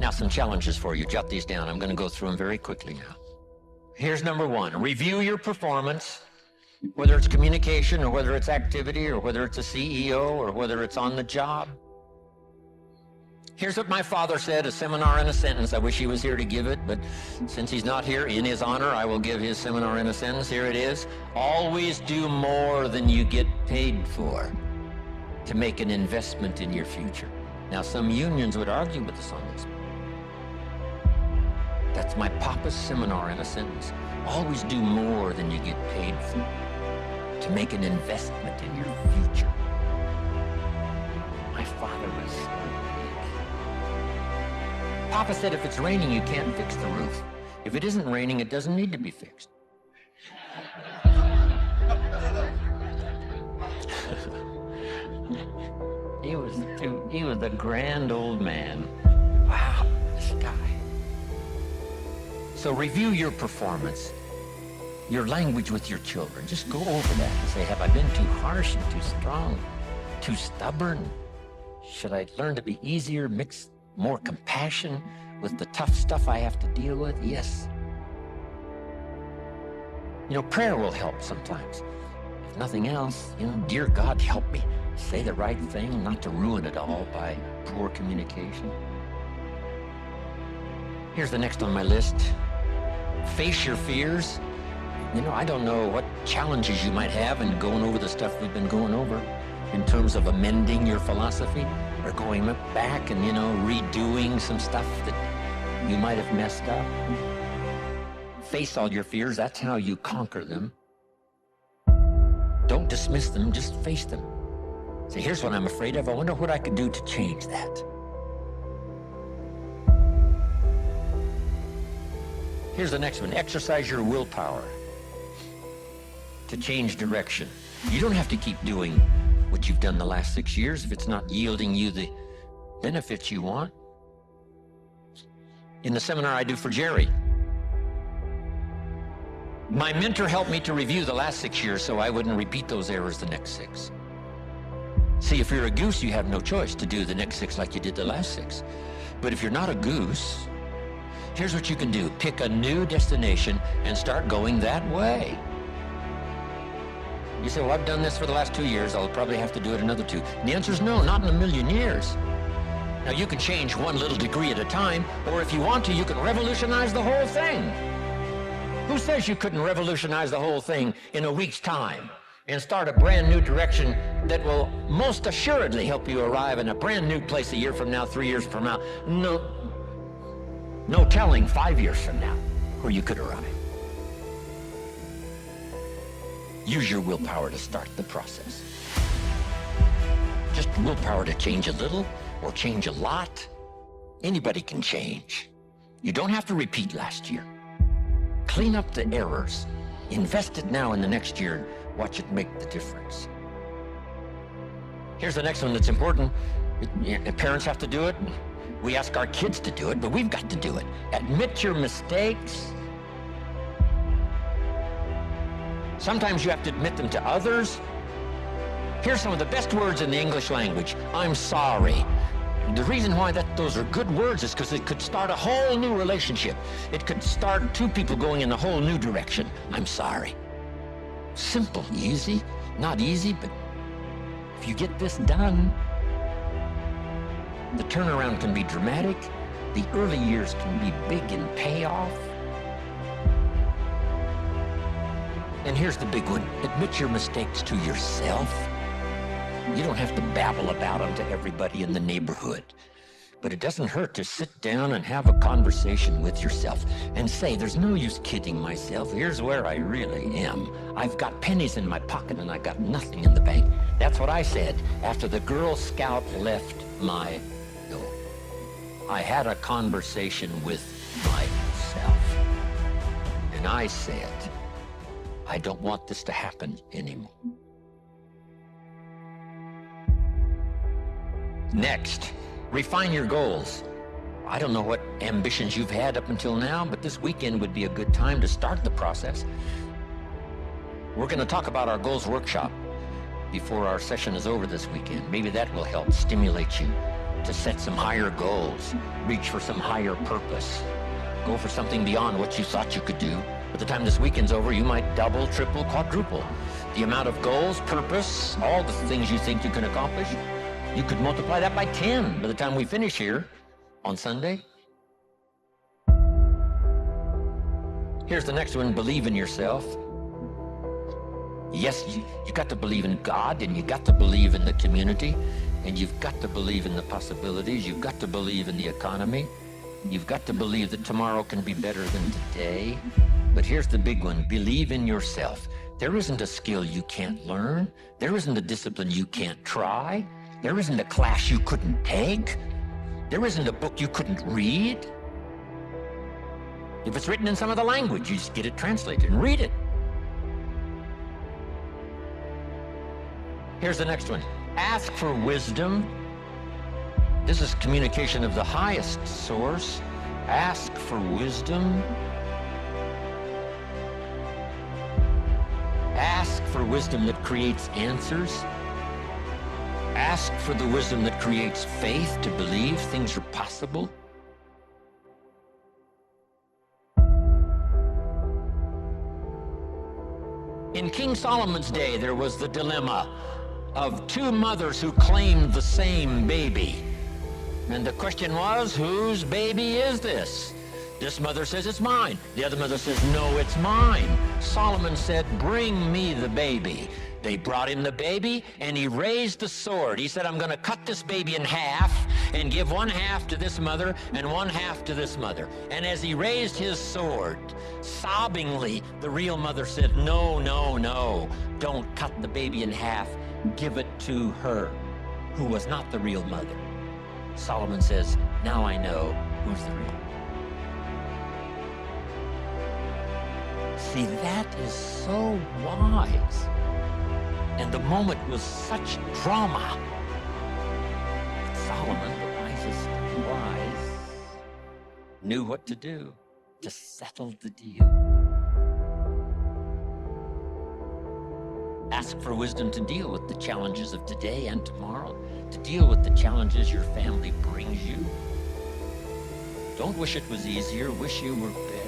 Now, some challenges for you. Jot these down. I'm going to go through them very quickly now. Here's number one. Review your performance, whether it's communication or whether it's activity or whether it's a CEO or whether it's on the job. Here's what my father said, a seminar in a sentence. I wish he was here to give it, but since he's not here, in his honor, I will give his seminar in a sentence. Here it is. Always do more than you get paid for to make an investment in your future. Now, some unions would argue with us on this. That's my papa's seminar in a sentence. Always do more than you get paid for to make an investment in your future. My father was so big. Papa said if it's raining, you can't fix the roof. If it isn't raining, it doesn't need to be fixed. He was a grand old man. Wow, this guy. So review your performance, your language with your children. Just go over that and say, have I been too harsh and too strong, too stubborn? Should I learn to be easier, mix more compassion with the tough stuff I have to deal with? Yes. You know, prayer will help sometimes. If nothing else, dear God, help me say the right thing, not to ruin it all by poor communication. Here's the next on my list. Face your fears. I don't know what challenges you might have in going over the stuff we've been going over in terms of amending your philosophy or going back and, redoing some stuff that you might have messed up. Face all your fears. That's how you conquer them. Don't dismiss them. Just face them. Say, here's what I'm afraid of. I wonder what I could do to change that. Here's the next one. Exercise your willpower to change direction. You don't have to keep doing what you've done the last 6 years if it's not yielding you the benefits you want. In the seminar I do for Jerry, my mentor helped me to review the last 6 years so I wouldn't repeat those errors the next 6. See, if you're a goose, you have no choice to do the next 6 like you did the last 6. But if you're not a goose, here's what you can do. Pick a new destination and start going that way. You say, well, I've done this for the last 2 years. I'll probably have to do it another 2. And the answer is no, not in a million years. Now, you can change one little degree at a time, or if you want to, you can revolutionize the whole thing. Who says you couldn't revolutionize the whole thing in a week's time and start a brand new direction that will most assuredly help you arrive in a brand new place a year from now, 3 years from now? No telling 5 years from now where you could arrive. Use your willpower to start the process. Just willpower to change a little or change a lot. Anybody can change. You don't have to repeat last year. Clean up the errors. Invest it now in the next year. Watch it make the difference. Here's the next one that's important. Parents have to do it. We ask our kids to do it, but we've got to do it. Admit your mistakes. Sometimes you have to admit them to others. Here's some of the best words in the English language. I'm sorry. The reason why those are good words is because it could start a whole new relationship. It could start 2 people going in a whole new direction. I'm sorry. Simple, easy. Not easy, but if you get this done, the turnaround can be dramatic. The early years can be big in payoff. And here's the big one. Admit your mistakes to yourself. You don't have to babble about them to everybody in the neighborhood. But it doesn't hurt to sit down and have a conversation with yourself and say, there's no use kidding myself. Here's where I really am. I've got pennies in my pocket and I got nothing in the bank. That's what I said after the Girl Scout left my door. I had a conversation with myself. And I said, I don't want this to happen anymore. Next, refine your goals. I don't know what ambitions you've had up until now, but this weekend would be a good time to start the process. We're going to talk about our goals workshop before our session is over this weekend. Maybe that will help stimulate you to set some higher goals, reach for some higher purpose, go for something beyond what you thought you could do. By the time this weekend's over, you might double, triple, quadruple the amount of goals, purpose, all the things you think you can accomplish. You could multiply that by 10 by the time we finish here on Sunday. Here's the next one, believe in yourself. Yes, you got to believe in God, and you got to believe in the community, and you've got to believe in the possibilities. You've got to believe in the economy. You've got to believe that tomorrow can be better than today. But here's the big one, believe in yourself. There isn't a skill you can't learn. There isn't a discipline you can't try. There isn't a class you couldn't take. There isn't a book you couldn't read. If it's written in some other language, you just get it translated and read it. Here's the next one. Ask for wisdom. This is communication of the highest source. Ask for wisdom. Ask for wisdom that creates answers. Ask for the wisdom that creates faith to believe things are possible. In King Solomon's day, there was the dilemma of two mothers who claimed the same baby. And the question was, whose baby is this? This mother says, it's mine. The other mother says, no, it's mine. Solomon said, bring me the baby. They brought him the baby, and he raised the sword. He said, I'm going to cut this baby in half and give one half to this mother and one half to this mother. And as he raised his sword, sobbingly, the real mother said, no, no, no, don't cut the baby in half. Give it to her, who was not the real mother. Solomon says, now I know who's the real mother. See, that is so wise. And the moment was such drama. But Solomon, the wisest of the wise, knew what to do to settle the deal. Ask for wisdom to deal with the challenges of today and tomorrow, to deal with the challenges your family brings you. Don't wish it was easier, wish you were better.